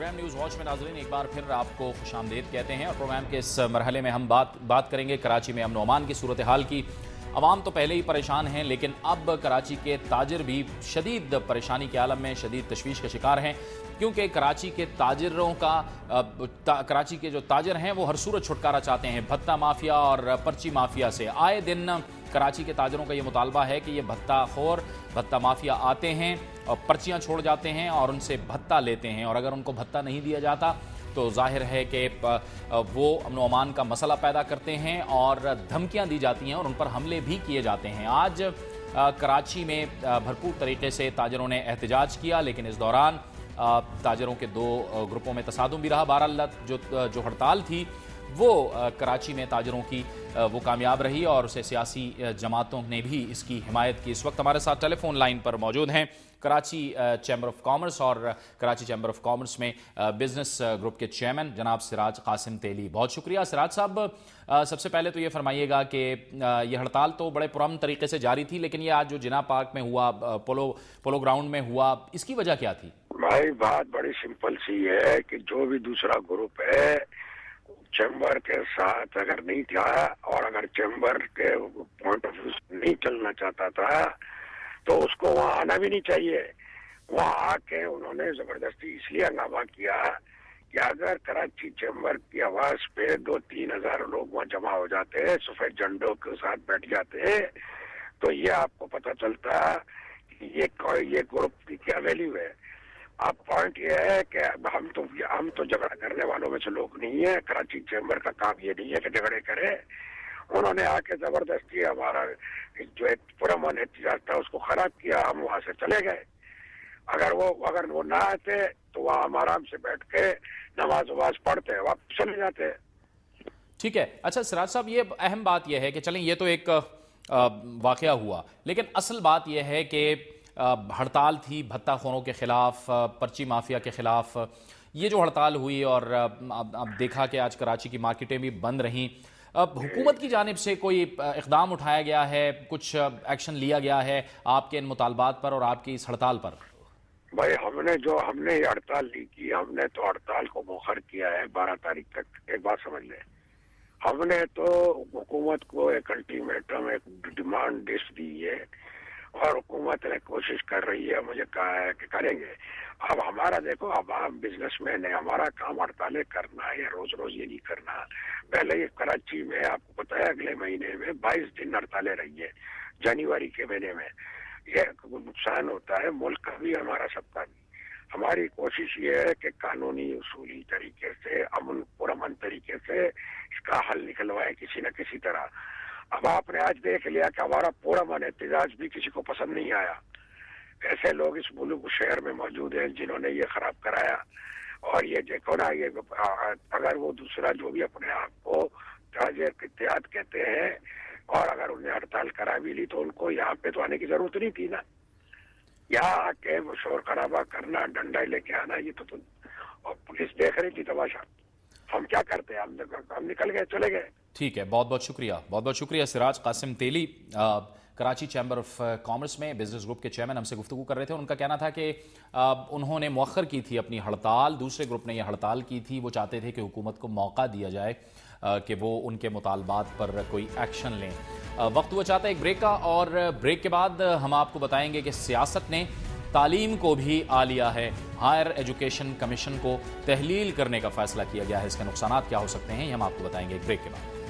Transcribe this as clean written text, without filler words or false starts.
Programme news watch में नाज़रीन एक बार फिर आपको खुशामदीद कहते हैं और प्रोग्राम के इस मरहले में हम बात करेंगे कराची में अमन अमान की सूरत हाल की। अवाम तो पहले ही परेशान हैं, लेकिन अब कराची के ताजिर भी शदीद परेशानी के आलम में, शदीद तशवीश का शिकार हैं, क्योंकि कराची के ताजिरों का कराची के जो ताजिर हैं वो हर सूरत छुटकारा चाहते हैं भत्ता माफिया और पर्ची माफिया से। आए दिन कराची के ताजिरों का ये मुतालबा है कि ये भत्ता माफिया आते हैं और पर्चियाँ छोड़ जाते हैं और उनसे भत्ता लेते हैं, और अगर उनको भत्ता नहीं दिया जाता तो जाहिर है कि वो अमन व अमान का मसला पैदा करते हैं और धमकियां दी जाती हैं और उन पर हमले भी किए जाते हैं। आज कराची में भरपूर तरीके से ताजिरों ने एहतजाज किया, लेकिन इस दौरान ताजिरों के दो ग्रुपों में तसादुम भी रहा। बहरहाल जो हड़ताल थी वो कराची में ताजिरों की वो कामयाब रही और उसे सियासी जमातों ने भी इसकी हिमायत की। इस वक्त हमारे साथ टेलीफोन लाइन पर मौजूद हैं कराची चैम्बर ऑफ कॉमर्स और कराची चैम्बर ऑफ कॉमर्स में बिजनेस ग्रुप के चेयरमैन जनाब सिराज कासिम तेली। बहुत शुक्रिया सिराज साहब। सबसे पहले तो ये फरमाइएगा कि ये हड़ताल तो बड़े पुरअमन तरीके से जारी थी, लेकिन ये आज जो जिना पार्क में हुआ, पोलो ग्राउंड में हुआ, इसकी वजह क्या थी? भाई बात बड़ी सिंपल सी है कि जो भी दूसरा ग्रुप है चैम्बर के साथ अगर नहीं था और अगर चैम्बर के पॉइंट ऑफ व्यू नहीं चलना चाहता था तो उसको वहाँ आना भी नहीं चाहिए। वहाँ आके उन्होंने जबरदस्ती इसलिए हंगामा किया कि अगर कराची चैम्बर की आवाज पे 2-3 हजार लोग वहाँ जमा हो जाते हैं, सफेद झंडों के साथ बैठ जाते हैं, तो ये आपको पता चलता कि ये ग्रुप की क्या वैल्यू है। अब पॉइंट ये है कि हम तो झगड़ा करने वालों में से लोग नहीं है। कराची चैम्बर का काम ये नहीं है कि झगड़े करे। उन्होंने आके जबरदस्ती हमारा जो एक पुरअमन एहतजाज था उसको खराब किया, हम वहां से चले गए। अगर वो ना आते तो वहाँ हम आराम से बैठ के नमाज पढ़ते वापस चले जाते। ठीक है। अच्छा सिराज साहब, ये अहम बात यह है कि चलें ये तो एक वाकया हुआ, लेकिन असल बात यह है कि हड़ताल थी भत्ताखोरों के खिलाफ, पर्ची माफिया के खिलाफ। ये जो हड़ताल हुई और अब देखा कि आज कराची की मार्केटें भी बंद रहीं, अब हुकूमत की जानिब से कोई इक़दाम उठाया गया है, कुछ एक्शन लिया गया है आपके इन मुतालबात पर और आपकी इस हड़ताल पर? भाई हमने ये हड़ताल नहीं की, हमने तो हड़ताल को मुखर किया है 12 तारीख तक। एक बात समझ लें, हमने तो हुकूमत को एक अल्टीमेटम, एक डिमांड लिस्ट दी है और हुकूमत ने कोशिश कर रही है, मुझे कहा है कि करेंगे। अब हमारा देखो, अब हम बिजनेसमैन है, हमारा काम हड़तालें करना है या रोज रोज ये नहीं करना। पहले ये कराची में आपको पता है अगले महीने में 22 दिन हड़तालें रही है, जनवरी के महीने में। ये नुकसान होता है मुल्क का भी, हमारा सबका भी। हमारी कोशिश ये है कि कानूनी उसूली तरीके से, पुरअमन तरीके से इसका हल निकलवाए किसी न किसी तरह। अब आपने आज देख लिया कि हमारा पुरअमन एहतजाज भी किसी को पसंद नहीं आया। ऐसे लोग इस मुल्क शहर में मौजूद हैं जिन्होंने ये खराब कराया। और ये देखो ना, ये अगर वो दूसरा जो भी अपने आप को ताजिर इत्तेहाद कहते हैं और अगर उन्हें हड़ताल करा भी ली तो उनको यहाँ पे तो आने की जरूरत नहीं थी ना। यहाँ आके वो शोर खराबा करना, डंडा लेके आना, ये तो और पुलिस देख रही थी तमाशा। हम क्या करते हैं, हम निकल गए, चले गए। ठीक है, बहुत बहुत शुक्रिया सिराज कासिम तेली कराची चैम्बर ऑफ कॉमर्स में बिजनेस ग्रुप के चेयरमैन हमसे गुफ्तगू कर रहे थे। उनका कहना था कि उन्होंने मौखर की थी अपनी हड़ताल, दूसरे ग्रुप ने यह हड़ताल की थी। वो चाहते थे कि हुकूमत को मौका दिया जाए कि वो उनके मुतालबात पर कोई एक्शन लें। वक्त हुआ चाहता है एक ब्रेक का, और ब्रेक के बाद हम आपको बताएंगे कि सियासत ने तालीम को भी आ लिया है। हायर एजुकेशन कमीशन को तहलील करने का फैसला किया गया है। इसके नुकसानात क्या हो सकते हैं ये हम आपको बताएंगे एक ब्रेक के बाद।